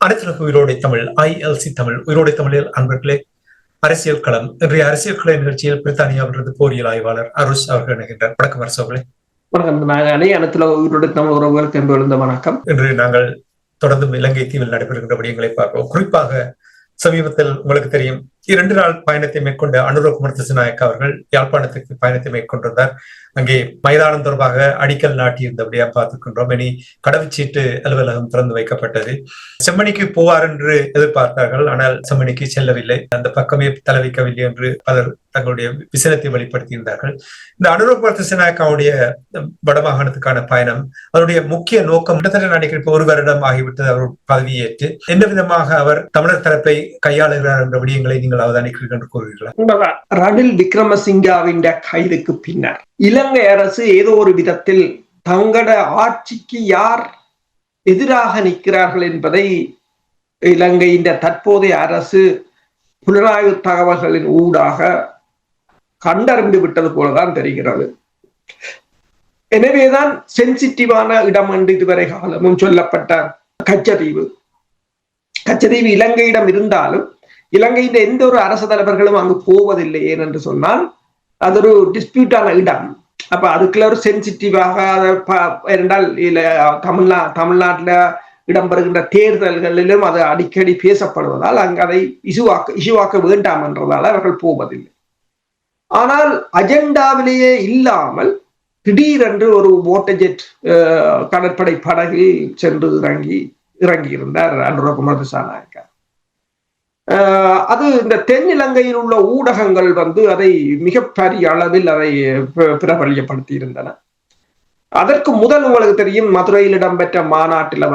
அனைத்து உயிரோடை தமிழ் ILC தமிழ் உயிரோடை தமிழில் அன்பர்களே, அரசியல் களம் இன்றைய அரசியல் கள நிகழ்ச்சியில் பிரித்தானியாவிலிருந்து போரியல் ஆய்வாளர் அருஷ் அவர்கள் இணைகின்றார். வணக்கம் அரசு அவர்களே. வணக்கம். அனைத்து உயிரோடை தமிழ் உறவுகளுக்கு எழுந்த வணக்கம். இன்று நாங்கள் தொடர்ந்து இலங்கை தீவில் நடைபெறுகின்ற விடயங்களை பார்ப்போம். குறிப்பாக சமீபத்தில் உங்களுக்கு தெரியும் 2 நாள் பயணத்தை மேற்கொண்ட அனுர குமார திசாநாயக்க அவர்கள் யாழ்ப்பாணத்துக்கு பயணத்தை மேற்கொண்டிருந்தார். அங்கே மைதானம் தொடர்பாக அடிக்கல் நாட்டியிருந்தபடியா பார்த்துக்கின்றோம். இனி கடவுச்சீட்டு அலுவலகம் திறந்து வைக்கப்பட்டது. செம்மணிக்கு போவார் என்று எதிர்பார்த்தார்கள், ஆனால் செம்மணிக்கு செல்லவில்லை. அந்த பக்கமே தலை வைக்கவில்லை என்று பலர் தங்களுடைய விசனத்தை வெளிப்படுத்தியிருந்தார்கள். இந்த அனுர குமார திசாநாயக்காவுடைய வடமாகாணத்துக்கான பயணம், அதனுடைய முக்கிய நோக்கம் கிட்டத்தட்ட நினைக்கிறப்ப 1 வருடம் ஆகிவிட்டது அவர் பதவியேற்று. எந்த விதமாக அவர் தமிழர் தரப்பை கையாளுகிறார் என்ற விடயங்களை நீங்கள் அவதானிக்கிறீர்கள் என்று கூறுவீர்களா? ரணில் விக்ரமசிங்காவின் கைதுக்கு பின்னர் இலங்கை அரசு ஏதோ ஒரு விதத்தில் தங்களோட ஆட்சிக்கு யார் எதிராக நிற்கிறார்கள் என்பதை இலங்கையின் தற்போதைய அரசு புலனாய்வு தகவல்களின் ஊடாக கண்டறிந்து விட்டது போலதான் தெரிகிறது. எனவேதான் சென்சிட்டிவான இடம் என்று இதுவரை காலமும் சொல்லப்பட்ட கச்சதீவு இலங்கையிடம் இருந்தாலும் இலங்கையின் எந்த ஒரு அரசு தலைவர்களும் அங்கு போவதில்லை. ஏனென்று சொன்னால் அது ஒரு டிஸ்பியூட்டான இடம். அப்ப அதுக்குள்ள ஒரு சென்சிட்டிவாக இருந்தால் தமிழ்நாட்டில் இடம்பெறுகின்ற தேர்தல்களிலும் அது அடிக்கடி பேசப்படுவதால் அங்கு அதை இசுவாக்க வேண்டாம் என்றதால் அவர்கள் போவதில்லை. ஆனால் அஜெண்டாவிலேயே இல்லாமல் திடீரென்று ஒரு ஓட்டஜெட் கடற்படை படகில் சென்று இறங்கி இருந்தார் அனுர குமார திசாநாயக்க. அது இந்த தென்னிலங்கையில் உள்ள ஊடகங்கள் அதை மிகப்பெரிய அளவில் அதை பிரபல்யப்படுத்தி இருந்தன. அதற்கு முதல் உங்களுக்கு தெரியும், மதுரையில் இடம்பெற்ற மாநாட்டில்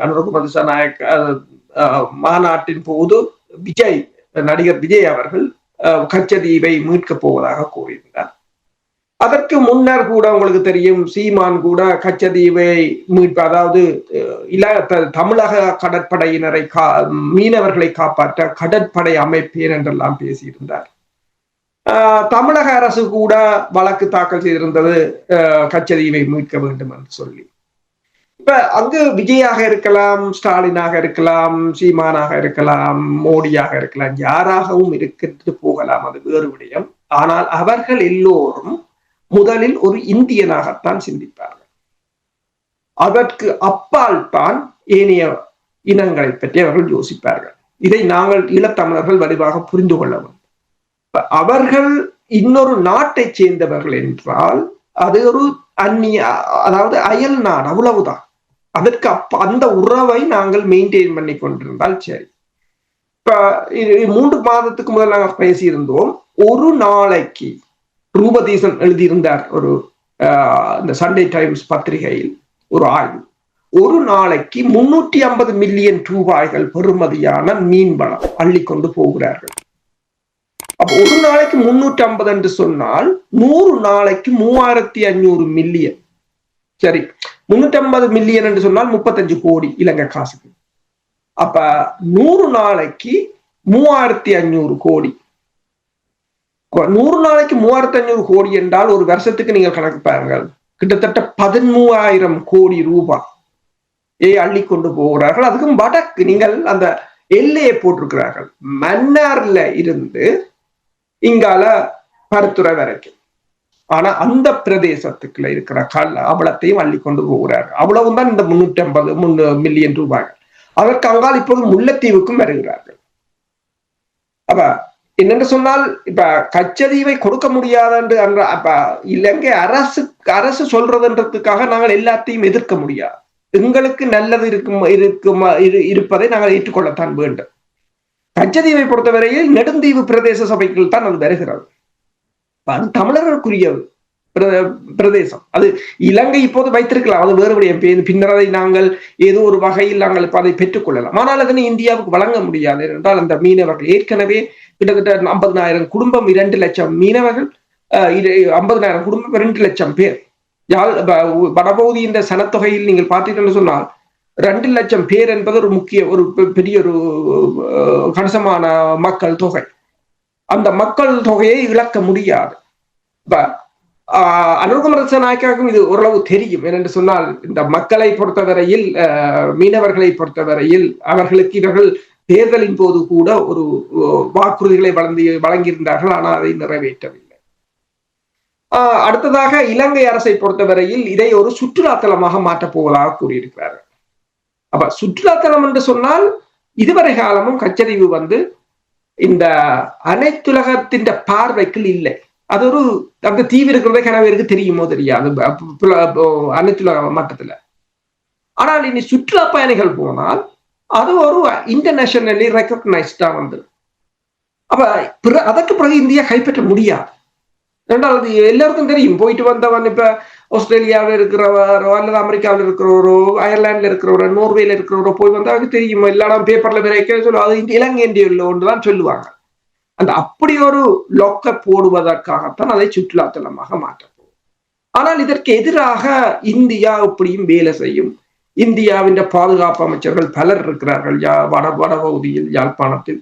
அனுர குமார திசாநாயக்க மாநாட்டின் போது நடிகர் விஜய் அவர்கள் கச்சதீவை மீட்கப் போவதாக கூறியிருந்தார். அதற்கு முன்னர் கூட உங்களுக்கு தெரியும், சீமான் கூட கச்சதீவை மீட்பு, அதாவது தமிழக கடற்படையினரை மீனவர்களை காப்பாற்ற கடற்படை அமைப்பேன் என்றெல்லாம் பேசியிருந்தார். தமிழக அரசு கூட வழக்கு தாக்கல் செய்திருந்தது கச்சதீவை மீட்க வேண்டும் என்று சொல்லி. இப்ப அங்கு விஜயாக இருக்கலாம், ஸ்டாலினாக இருக்கலாம், சீமானாக இருக்கலாம், மோடியாக இருக்கலாம், யாராகவும் இருக்கிட்டு போகலாம், அது வேறு விடயம். ஆனால் அவர்கள் எல்லோரும் முதலில் ஒரு இந்தியனாகத்தான் சிந்திப்பார்கள். அதற்கு அப்பால் தான் ஏனைய இனங்களை பற்றி அவர்கள் யோசிப்பார்கள். இதை நாங்கள் ஈழத்தமிழர்கள் வலிவாக புரிந்து கொள்ள வேண்டும். அவர்கள் இன்னொரு நாட்டை சேர்ந்தவர்கள் என்றால் அது ஒரு அதாவது அயல் நாடு, அவ்வளவுதான். அதற்கு அந்த உறவை நாங்கள் மெயின்டைன் பண்ணி கொண்டிருந்தால் சரி. இப்ப 3 மாதத்துக்கு முதல் நாங்கள் பேசியிருந்தோம். ஒரு நாளைக்கு ரூபதீசன் எழுதியிருந்தார் ஒரு இந்த சண்டே டைம்ஸ் பத்திரிகையில் ஒரு ஆய்வு. ஒரு நாளைக்கு 350 மில்லியன் ரூபாய்கள் பெறுமதியான மீன் வளம் அள்ளிக்கொண்டு போகிறார்கள். அப்ப ஒரு நாளைக்கு 350 என்று சொன்னால் 100 நாளைக்கு 3500 மில்லியன். சரி, 350 மில்லியன் என்று சொன்னால் 35 கோடி இலங்கை காசுக்கு. அப்ப 100 நாளைக்கு 3500 கோடி. 100 நாளைக்கு 3500 கோடி என்றால் ஒரு வருஷத்துக்கு நீங்கள் கணக்கு பாருங்கள், கிட்டத்தட்ட 13,000 கோடி ரூபாய் அள்ளி கொண்டு போகிறார்கள். அதுக்கும் வடக்கு நீங்கள் அந்த எல்லையை போட்டிருக்கிறார்கள், மன்னார்ல இருந்து இங்கால பருத்துறை வரைக்கும். ஆனா அந்த பிரதேசத்துக்குள்ள இருக்கிற அவலத்தையும் அள்ளி கொண்டு போகிறார்கள். அவ்வளவுதான் இந்த 350 மில்லியன் ரூபாய்கள். அதற்கு அங்கால் இப்போது முல்லைத்தீவுக்கும் வருகிறார்கள். அப்ப என்னென்று சொன்னால், இப்ப கச்சதீவை கொடுக்க முடியாது என்று அப்ப இலங்கை அரசு சொல்றதுன்றதுக்காக நாங்கள் எல்லாத்தையும் எதிர்க்க முடியாது. எங்களுக்கு நல்லது இருப்பதை நாங்கள் ஏற்றுக்கொள்ளத்தான் வேண்டும். கச்சதீவை பொறுத்தவரையில் நெடுந்தீவு பிரதேச சபைகள் தான் அது வருகிறது. அது தமிழர்களுக்குரிய பிரதேசம். அது இலங்கை இப்போது வைத்திருக்கலாம், அது வேறு விடயம். பின்னர் அதை நாங்கள் ஏதோ ஒரு வகையில் நாங்கள் அதை பெற்றுக்கொள்ளலாம். ஆனால் அதனை இந்தியாவுக்கு வழங்க முடியாது என்றால் அந்த மீனவர்கள் ஏற்கனவே கிட்டத்தட்ட 50,000 குடும்பம், 2 லட்சம் மீனவர்கள், 50,000 குடும்பம், 2 லட்சம் பேர். வடபகுதியின் சனத்தொகையில் நீங்கள் பார்த்தீங்கன்னு சொன்னால் 2 லட்சம் பேர் என்பது ஒரு ஒரு பெரிய ஒரு கணிசமான மக்கள் தொகை. அந்த மக்கள் தொகையை இழக்க முடியாது. அனுர்குமார திசாநாயக்காவுக்கும் இது ஓரளவு தெரியும். ஏனென்று சொன்னால் இந்த மக்களை பொறுத்தவரையில், மீனவர்களை பொறுத்தவரையில் அவர்களுக்கு இவர்கள் தேர்தலின் போது கூட ஒரு வாக்குறுதிகளை வழங்கியிருந்தார்கள், ஆனால் அதை நிறைவேற்றவில்லை. அடுத்ததாக இலங்கை அரசை பொறுத்தவரையில் இதை ஒரு சுற்றுலாத்தலமாக மாற்றப் போவதாக கூறியிருக்கிறார்கள். அப்ப சுற்றுலாத்தலம் என்று சொன்னால் இதுவரை காலமும் கச்சதீவு இந்த அனைத்துலகத்தின் பார்வைக்கு இல்லை. அது ஒரு அந்த தீவு இருக்கிறதே கனவேருக்கு தெரியுமோ தெரியாது அனைத்துலக மட்டத்துல. ஆனால் இனி சுற்றுலா பயணிகள் போனால் அது ஒரு இன்டர்நேஷனலி ரெகக்னைஸ்டா அப்ப அதற்கு பிறகு இந்தியா கைப்பற்ற முடியாது. ரெண்டாவது எல்லாருக்கும் தெரியும், போயிட்டு வந்தவன் இப்ப ஆஸ்திரேலியாவில் இருக்கிறவரோ அல்லது அமெரிக்காவில் இருக்கிறவரோ அயர்லாந்துல இருக்கிறவரோ நோர்வேல இருக்கிறவரோ போய் வந்தா அவருக்கு தெரியும், எல்லாரும் பேப்பர்ல விரைக்க சொல்லுவாங்க, அது இலங்கை இந்தியா ஒன்றுதான் சொல்லுவாங்க. அந்த அப்படி ஒரு லொக்க போடுவதற்காகத்தான் அதை சுற்றுலாத்தலமாக மாற்றப்போம். ஆனால் இதற்கு எதிராக இந்தியா எப்படியும் வேலை செய்யும். இந்தியாவின் பாதுகாப்பு அமைச்சர்கள் பலர் இருக்கிறார்கள் வடபகுதியில், யாழ்ப்பாணத்தில்.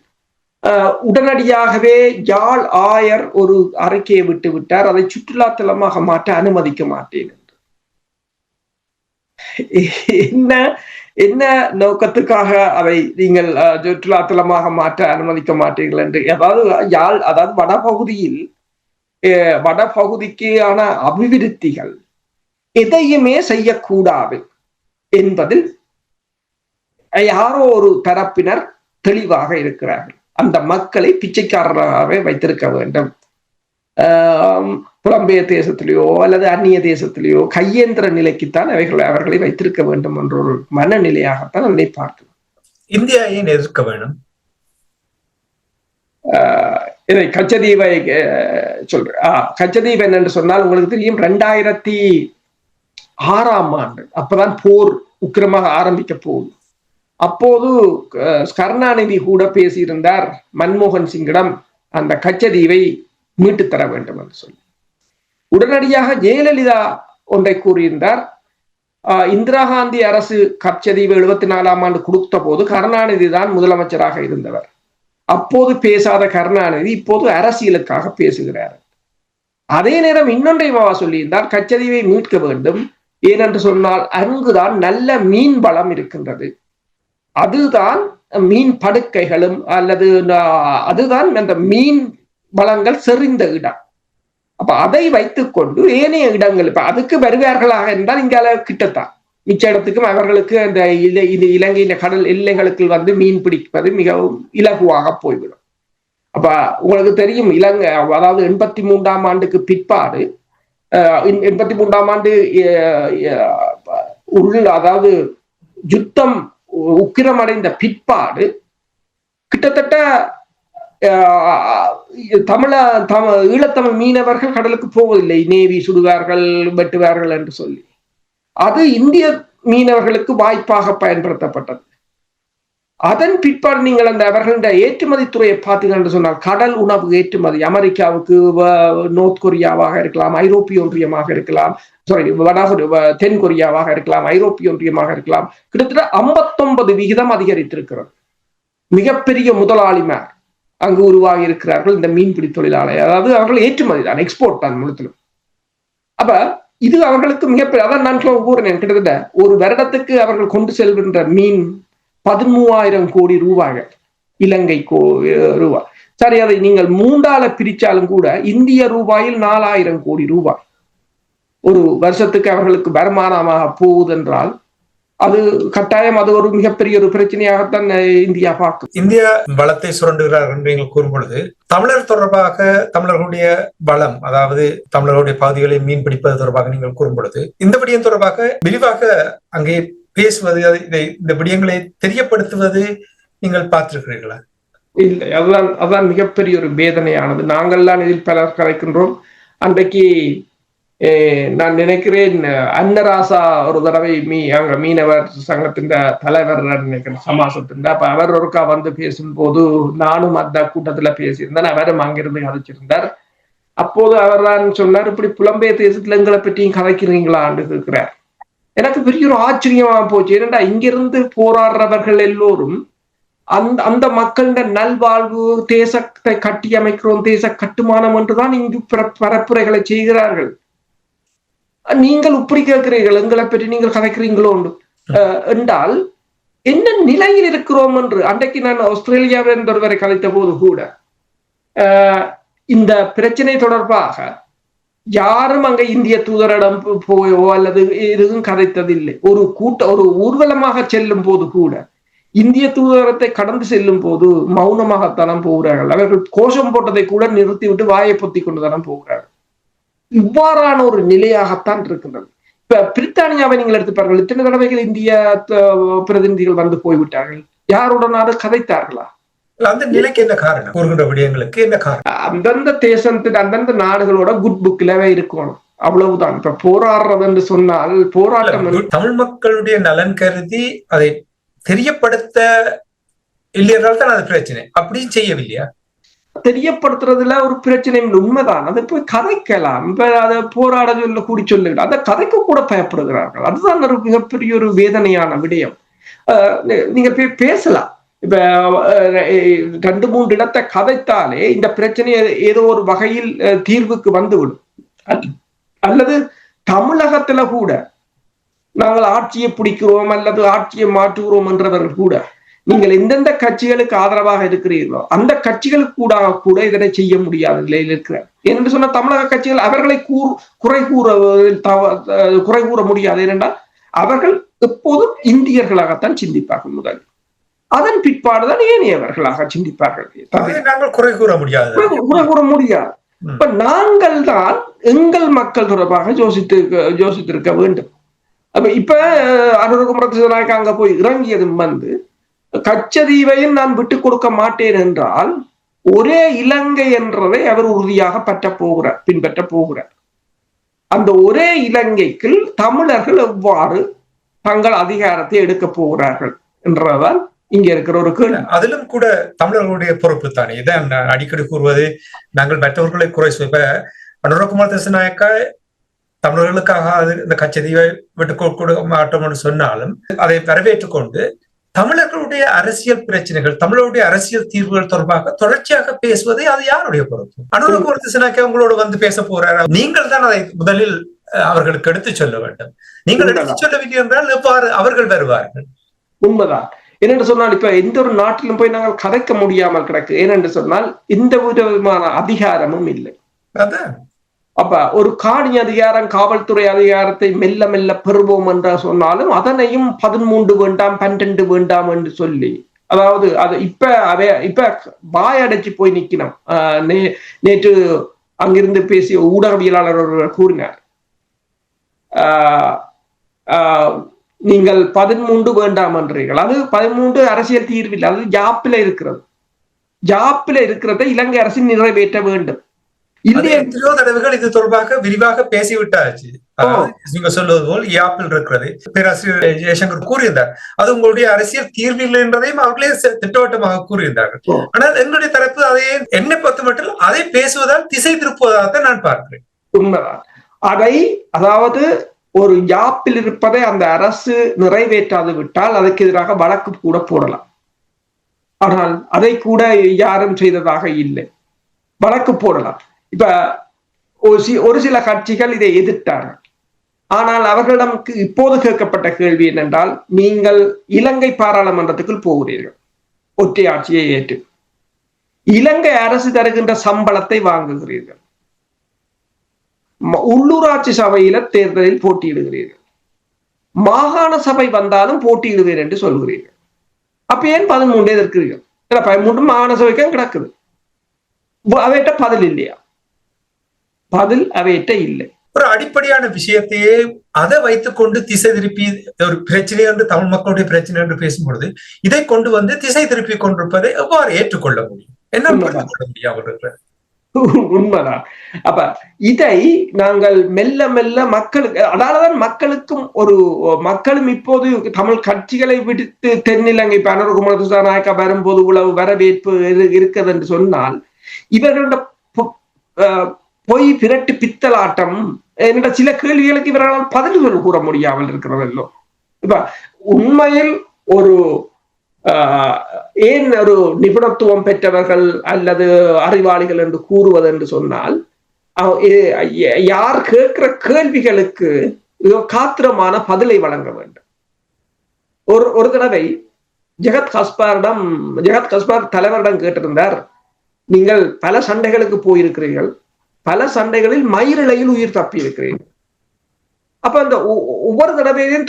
உடனடியாகவே யாழ் ஆயர் ஒரு அறிக்கையை விட்டு விட்டார், அதை சுற்றுலாத்தலமாக மாற்ற அனுமதிக்க மாட்டேன் என்று. என்ன நோக்கத்துக்காக அதை நீங்கள் சுற்றுலாத்தலமாக மாற்ற அனுமதிக்க மாட்டீர்கள் என்று? அதாவது வடபகுதிக்கான அபிவிருத்திகள் எதையுமே செய்யக்கூடாது என்பதில் யாரோ ஒரு தரப்பினர் தெளிவாக இருக்கிறார்கள். அந்த மக்களை பிச்சைக்காரராகவே வைத்திருக்க வேண்டும். புலம்பெயர் தேசத்திலேயோ அல்லது அந்நிய தேசத்திலேயோ கையேந்திர நிலைக்குத்தான் அவர்களை வைத்திருக்க வேண்டும் என்ற ஒரு மனநிலையாகத்தான் அதை பார்க்கலாம். இந்தியா ஏன் எதிர்க்க வேண்டும்? இதை கச்சதீவை சொல்றேன். கச்சதீவு என்னென்று சொன்னால் உங்களுக்கு தெரியும், 2006ஆம் ஆண்டு அப்பதான் போர் உக்கிரமாக ஆரம்பிக்க போகுது. அப்போது கருணாநிதி கூட பேசியிருந்தார் மன்மோகன் சிங்கிடம் அந்த கச்சதீவை மீட்டு தர வேண்டும் என்று சொல்லி. உடனடியாக ஜெயலலிதா ஒன்றை கூறியிருந்தார். இந்திரா காந்தி அரசு கச்சதீவை 74ஆம் ஆண்டு கொடுத்த போது கருணாநிதி தான் முதலமைச்சராக இருந்தவர். அப்போது பேசாத கருணாநிதி இப்போது அரசியலுக்காக பேசுகிறார். அதே நேரம் இன்னொன்றையும் சொல்லியிருந்தார், கச்சதீவை மீட்க வேண்டும், ஏனென்று சொன்னால் அங்குதான் நல்ல மீன் வளம் இருக்கின்றது, அதுதான் மீன் படுக்கைகளும் அல்லது அதுதான் அந்த மீன் வளங்கள் செறிந்த இடம். அப்ப அதை வைத்துக் கொண்டு ஏனைய இடங்கள் இப்ப அதுக்கு வருவார்களாக என்றால் இங்கால கிட்டத்தான் மிச்ச இடத்துக்கும் அவர்களுக்கு அந்த இலங்கையின் கடல் எல்லைகளுக்கு மீன் பிடிப்பது மிகவும் இலகுவாக போய்விடும். அப்ப உங்களுக்கு தெரியும், இலங்கை அதாவது 83ஆம் ஆண்டுக்கு பிற்பாடு 83ஆம் ஆண்டு அதாவது யுத்தம் உக்கிரமடைந்த பிற்பாடு கிட்டத்தட்ட ஈழத்தமிழ் மீனவர்கள் கடலுக்கு போவதில்லை, நேவி சுடுவார்கள் வெட்டுவார்கள் என்று சொல்லி. அது இந்திய மீனவர்களுக்கு வாய்ப்பாக பயன்படுத்தப்பட்டது. அதன் பிற்பாடு நீங்கள் அந்த அவர்களுடைய ஏற்றுமதி துறையை பார்த்தீங்கன்னு சொன்னால் கடல் உணவு ஏற்றுமதி அமெரிக்காவுக்கு, நோர்த் கொரியாவாக இருக்கலாம், ஐரோப்பிய ஒன்றியமாக இருக்கலாம், தென் கொரியாவாக இருக்கலாம், ஐரோப்பிய ஒன்றியமாக இருக்கலாம், கிட்டத்தட்ட 59% அதிகரித்திருக்கிறது. மிகப்பெரிய முதலாளிமார் அங்கு உருவாகி இருக்கிறார்கள் இந்த மீன்பிடி தொழிலாளர். அதாவது அவர்கள் ஏற்றுமதி தான், எக்ஸ்போர்ட் தான் முழுத்திலும். அப்ப இது அவர்களுக்கு மிகப்பெரிய, அதான் நான் கூறினேன், கிட்டத்தட்ட ஒரு வருடத்துக்கு அவர்கள் கொண்டு செல்கின்ற மீன் 13,000 கோடி ரூபாய்கள், இலங்கை ரூபாய். சரி, அதை நீங்கள் 3ஆல பிரிச்சாலும் கூட இந்திய ரூபாயில் 4,000 கோடி ரூபாய் ஒரு வருஷத்துக்கு அவர்களுக்கு வருமானமாக போகுதென்றால் அது கட்டாயம் அது ஒரு மிகப்பெரிய ஒரு பிரச்சனையாகத்தான் இந்தியா பார்க்கும். இந்தியா வளத்தை சுரண்டுகிறார்கள் என்று நீங்கள் கூறும் பொழுது தமிழர் தொடர்பாக, தமிழர்களுடைய வளம், அதாவது தமிழர்களுடைய பகுதிகளை மீன் பிடிப்பது தொடர்பாக நீங்கள் கூறும் பொழுது இந்த விடயம் தொடர்பாக விரிவாக அங்கே பேசுவது, இந்த விடயங்களை தெரியப்படுத்துவது நீங்கள் பார்த்திருக்கிறீர்களா? இல்லை, அதுதான் மிகப்பெரிய ஒரு வேதனையானது. நாங்கள்லாம் இதில் பலர் கலைக்கின்றோம். அன்றைக்கு நான் நினைக்கிறேன் அன்னராசா ஒரு தடவை அங்க மீனவர் சங்கத்தின் தலைவர் நினைக்கிறேன் சமாசத்தின், அப்ப அவர் ஒருக்கா பேசும்போது நானும் அந்த கூட்டத்துல பேசியிருந்தேன், அவரும் அங்கிருந்து கதைச்சிருந்தார். அப்போது அவர் தான் சொன்னார், இப்படி புலம்பெயர் தேசத்துல எங்களை பற்றியும் கதைக்கிறீங்களான்னு கேட்கிறார். எனக்கு பெரிய ஒரு ஆச்சரியமா போச்சு. ஏனென்றா இங்கிருந்து போராடுறவர்கள் எல்லோரும் அந்த மக்களின் நல்வாழ்வு, தேசத்தை கட்டி அமைக்கிறோம், தேச கட்டுமானம் என்றுதான் இங்கு பரப்புரைகளை செய்கிறார்கள். நீங்கள் இப்படி கேட்கிறீர்கள், எங்களை பற்றி நீங்கள் கதைக்கிறீங்களோ என்றால் என்ன நிலையில் இருக்கிறோம் என்று. அன்றைக்கு நான் ஆஸ்திரேலியாவில் இருந்தவரை கலைத்த போது கூட இந்த பிரச்சனை தொடர்பாக யாரும் அங்க இந்திய தூதரிடம் போயோ அல்லது எதுவும் கதைத்ததில்லை. ஒரு ஊர்வலமாக செல்லும் போது கூட இந்திய தூதரத்தை கடந்து செல்லும் போது மௌனமாகத்தானம் போகிறார்கள். அவர்கள் கோஷம் போட்டதை கூட நிறுத்திவிட்டு வாயை பொத்தி கொண்டுதானம் போகிறார்கள். இவ்வாறான ஒரு நிலையாகத்தான் இருக்கின்றது. இப்ப பிரித்தானியாவை நீங்கள் எடுத்துப்பார்கள், இத்தனை தடவைகள் இந்திய பிரதிநிதிகள் வந்து போய்விட்டார்கள், யாருடனாவது கதைத்தார்களா? அந்த நிலைக்கு என்ன காரணம்? கூறுகின்ற விடயங்களுக்கு என்ன காரணம்? அந்தந்த தேசத்துக்கு அந்தந்த நாடுகளோட குட் புக்லவே இருக்கணும், அவ்வளவுதான். இப்ப போராடுறது என்று சொன்னால் போராட்டம் தமிழ் மக்களுடைய நலன் கருதி அதை தெரியப்படுத்த இல்லையால் தான் அது பிரச்சனை. அப்படியும் செய்யவில்லையா? தெரியப்படுத்துறதுல ஒரு பிரச்சனை உண்மைதான். அதை போய் கதைக்கலாம். இப்ப அதை போராட சொல்ல கூடி சொல்லுங்க, அதை கதைக்க கூட பயப்படுகிறார்கள். அதுதான் ஒரு மிகப்பெரிய ஒரு வேதனையான விடயம். நீங்க போய் பேசலாம். இப்ப 2-3 இடத்தை கதைத்தாலே இந்த பிரச்சனை ஏதோ ஒரு வகையில் தீர்வுக்கு வந்துவிடும். அல்லது தமிழகத்துல கூட நாங்கள் ஆட்சியை பிடிக்கிறோம் அல்லது ஆட்சியை மாற்றுகிறோம் என்றவர்கள் கூட நீங்கள் எந்தெந்த கட்சிகளுக்கு ஆதரவாக இருக்கிறீர்களோ அந்த கட்சிகளுக்கு கூட இதனை செய்ய முடியாத நிலையில் இருக்கிறார். ஏனென்று சொன்ன தமிழக கட்சிகள் அவர்களை குறை கூற முடியாது. ஏனென்றால் அவர்கள் எப்போதும் இந்தியர்களாகத்தான் சிந்திப்பார்கள் முதலில், அதன் பிற்பாடுதான் ஏனையவர்களாக சிந்திப்பார்கள். குறை கூற முடியாது. இப்ப நாங்கள் தான் எங்கள் மக்கள் தொடர்பாக யோசித்திருக்க வேண்டும். அப்ப இப்ப அனுரகுமாரநாயக்கா அங்க போய் இறங்கியதும் கச்சதீவையும் நான் விட்டுக் கொடுக்க மாட்டேன் என்றால் ஒரே இலங்கை என்றதை அவர் உறுதியாக பின்பற்ற போகிறார். அந்த ஒரே இலங்கைக்கு தமிழர்கள் எவ்வாறு தங்கள் அதிகாரத்தை எடுக்க போகிறார்கள் என்றதான் இங்க இருக்கிற ஒரு கேள்வி. அதிலும் கூட தமிழர்களுடைய பொறுப்பு தானே. இதான் அடிக்கடி கூறுவது, நாங்கள் மற்றவர்களை குறை சொல்ல. அனுரகுமார் திசாநாயக்கா தமிழர்களுக்காக இந்த கச்சதீவை விட்டுக் கொடுக்க மாட்டோம் என்று சொன்னாலும் அதை வரவேற்றுக் கொண்டு தமிழர்களுடைய அரசியல் பிரச்சனைகள், தமிழருடைய அரசியல் தீர்வுகள் தொடர்பாக தொடர்ச்சியாக பேசுவதை அது யாருடைய பொறுப்பு? அனுரகுமார் திசாநாயக்கா உங்களோட வந்து பேச போறாரு, நீங்கள் தான் அதை முதலில் அவர்களுக்கு எடுத்து சொல்ல வேண்டும். நீங்கள் எடுத்து சொல்லவில்லை என்றால் எவ்வாறு அவர்கள் வருவார்கள்? உண்மைதான். ஏனென்று சொன்னால் இப்ப எந்த ஒரு நாட்டிலும் போய் நாங்கள் கதைக்க முடியாமல் கிடக்கு. ஏனென்று சொன்னால் எந்த விதமான அதிகாரமும் இல்லை. அப்ப ஒரு காணி அதிகாரம், காவல்துறை அதிகாரத்தை மெல்ல மெல்ல பெறுவோம் என்று சொன்னாலும் அதனையும் 13 வேண்டாம் 12 வேண்டாம் என்று சொல்லி, அதாவது அது இப்ப வாயடைச்சு போய் நிக்கணும். நேற்று அங்கிருந்து பேசிய ஊடகவியலாளர் ஒருவர் கூறினார், நீங்கள் 13 வேண்டாம் என்றீர்கள், அது 13 அரசியல் தீர்வில், அது ஜாப்பில இருக்கிறதை இலங்கை அரசு நிறைவேற்ற வேண்டும். எத்தனையோ தடவைகள் இது தொடர்பாக விரிவாக பேசிவிட்டாச்சு. நீங்க சொல்வது போல் யாப்பில் இருக்கிறது பேராசிரியர் ஜெயசங்கர் கூறியிருந்தார். அது உங்களுடைய அரசியல் தீர்வில் என்றதையும் அவர்களே திட்டவட்டமாக கூறியிருந்தார்கள். ஆனால் எங்களுடைய தரப்பு அதை என்னை பொறுத்த மட்டும் அதை பேசுவதால் திசை திருப்புவதாக நான் பார்க்கிறேன். உண்மைதான். அதாவது ஒரு யாப்பில் இருப்பதை அந்த அரசு நிறைவேற்றாது விட்டால் அதற்கு எதிராக வழக்கு கூட போடலாம். ஆனால் அதை கூட யாரும் செய்ததாக இல்லை. வழக்கு போடலாம். இப்ப ஒரு சில கட்சிகள் இதை எதிர்த்தார்கள். ஆனால் அவர்களிடம் இப்போது கேட்கப்பட்ட கேள்வி என்னென்றால், நீங்கள் இலங்கை பாராளுமன்றத்துக்குள் போகிறீர்கள், ஒற்றை ஆட்சியை ஏற்று இலங்கை அரசு தருகின்ற சம்பளத்தை வாங்குகிறீர்கள், உள்ளூராட்சி சபையில தேர்தலில் போட்டியிடுகிறீர்கள், மாகாண சபை வந்தாலும் போட்டியிடுவீர் என்று சொல்கிறீர்கள். அப்ப ஏன் 13 எதிர்க்கிறீர்கள்? 13 மாகாண சபைக்கும் கிடக்குது. அவையிட்ட பதில் இல்லையா? பதில் அவையிட்ட இல்லை. ஒரு அடிப்படையான விஷயத்தையே அதை வைத்துக் கொண்டு திசை திருப்பி ஒரு பிரச்சனை என்று தமிழ் மக்களுடைய பிரச்சனை என்று பேசும்பொழுது இதை கொண்டு வந்து திசை திருப்பி கொண்டிருப்பதை எவ்வாறு ஏற்றுக்கொள்ள முடியும்? என்ன முடியும்? உண்மைதான். அப்ப இதை நாங்கள் மெல்ல மெல்ல மக்களுக்கு, அதனாலதான் மக்களும் இப்போது தமிழ் கட்சிகளை விடுத்து தென்னிலங்கை இப்ப அனுரகுமார் திசாநாயக்கா வரும்போது உளவு வரவேற்பு இருக்கிறது என்று சொன்னால், இவர்களோட பொய் பிரட்டு பித்தலாட்டம் என்ற சில கேள்விகளுக்கு இவர்களால் பதில்கள் கூற முடியாமல் இருக்கிறதல்லோ. இப்ப உண்மையில் ஏன் ஒரு நிபுணத்துவம் பெற்றவர்கள் அல்லது அறிவாளிகள் என்று கூறுவது என்று சொன்னால், யார் கேட்கிற கேள்விகளுக்கு காத்திரமான பதிலை வழங்க வேண்டும். ஒரு தடவை ஜெகத் கஸ்பார் தலைவரிடம் கேட்டிருந்தார், நீங்கள் பல சண்டைகளுக்கு போயிருக்கிறீர்கள், பல சண்டைகளில் மயிரிழையில் உயிர் தப்பி இருக்கிறீர்கள். அப்ப அந்த ஒவ்வொரு தடவையும்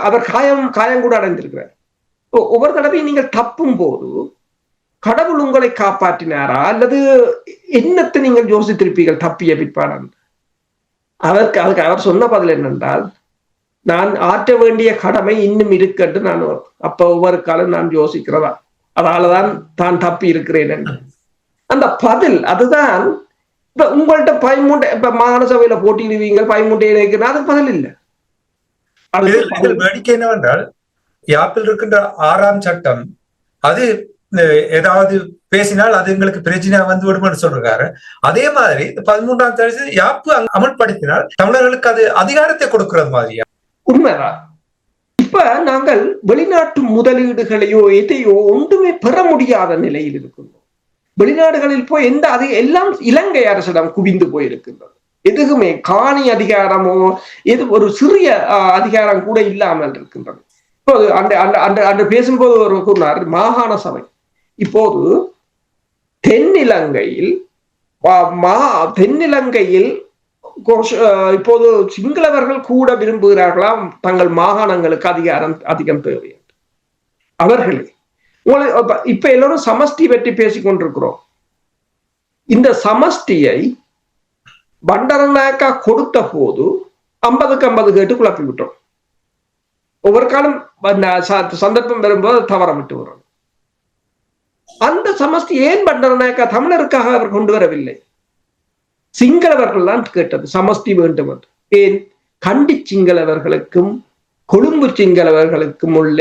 அவர் காயம் கூட அடைந்திருக்கிறார். ஒவ்வொரு தடவையும் நீங்கள் தப்பும் போது கடவுள் உங்களை காப்பாற்றினாரா அல்லது என்னத்தை நீங்கள் யோசித்திருப்பீர்கள் தப்பிய பிற்பாடு? அதுக்கு அவர் சொன்ன பதில் என்னென்றால், நான் ஆற்ற வேண்டிய கடமை இன்னும் இருக்கட்டு, நான் அப்ப ஒவ்வொரு காலம் நான் யோசிக்கிறதா, அதனாலதான் தான் தப்பி இருக்கிறேன் என்று அந்த பதில். அதுதான் இப்ப உங்கள்கிட்ட 13 இப்ப மாகாண சபையில போட்டியிடுவீங்க, 13 இணைக்கிறா, அது பதில் இல்லை. வேடிக்கை என்னவென்றால், யாப்பில் இருக்கின்ற 6ஆம் சட்டம் அது ஏதாவது பேசினால் அது எங்களுக்கு பிரச்சனையா வந்து விடும்னு சொல்றாரு. அதே மாதிரி 13ஆம் தேதி யாப்பு அமல்படுத்தினால் தமிழர்களுக்கு அது அதிகாரத்தை கொடுக்கிறது மாதிரியா? உண்மைதான். இப்ப நாங்கள் வெளிநாட்டு முதலீடுகளையோ எதையோ ஒன்றுமே பெற முடியாத நிலையில் இருக்கின்றோம். வெளிநாடுகளில் போய் எல்லாம் இலங்கை அரசிடம் குவிந்து போயிருக்கின்றது. எதுக்குமே காணி அதிகாரமோ ஒரு சிறிய அதிகாரம் கூட இல்லாமல் இருக்கின்றது. இப்போது அந்த பேசும்போது ஒரு கூறினார் மாகாண சபை. இப்போது தென்னிலங்கையில் இப்போது சிங்களவர்கள் கூட விரும்புகிறார்களாம் தங்கள் மாகாணங்களுக்கு அதிகம் தேவை. அவர்களே இப்ப எல்லாரும் சமஷ்டி பற்றி பேசிக் கொண்டிருக்கிறோம். இந்த சமஷ்டியை பண்டரநாயக்கா கொடுத்த போது 50க்கு 50 கேட்டு குழப்பி விட்டோம். ஒவ்வொரு காலம் சந்தர்ப்பம் வரும்போது தவற விட்டு வரும். அந்த சமஷ்டி ஏன் பண்டரநாயக்கா தமிழருக்காக அவர் கொண்டு வரவில்லை? சிங்களவர்கள் தான் கேட்டது சமஷ்டி வேண்டும் என்று. ஏன்? கண்டி சிங்களவர்களுக்கும் கொழும்பு சிங்களவர்களுக்கும் உள்ள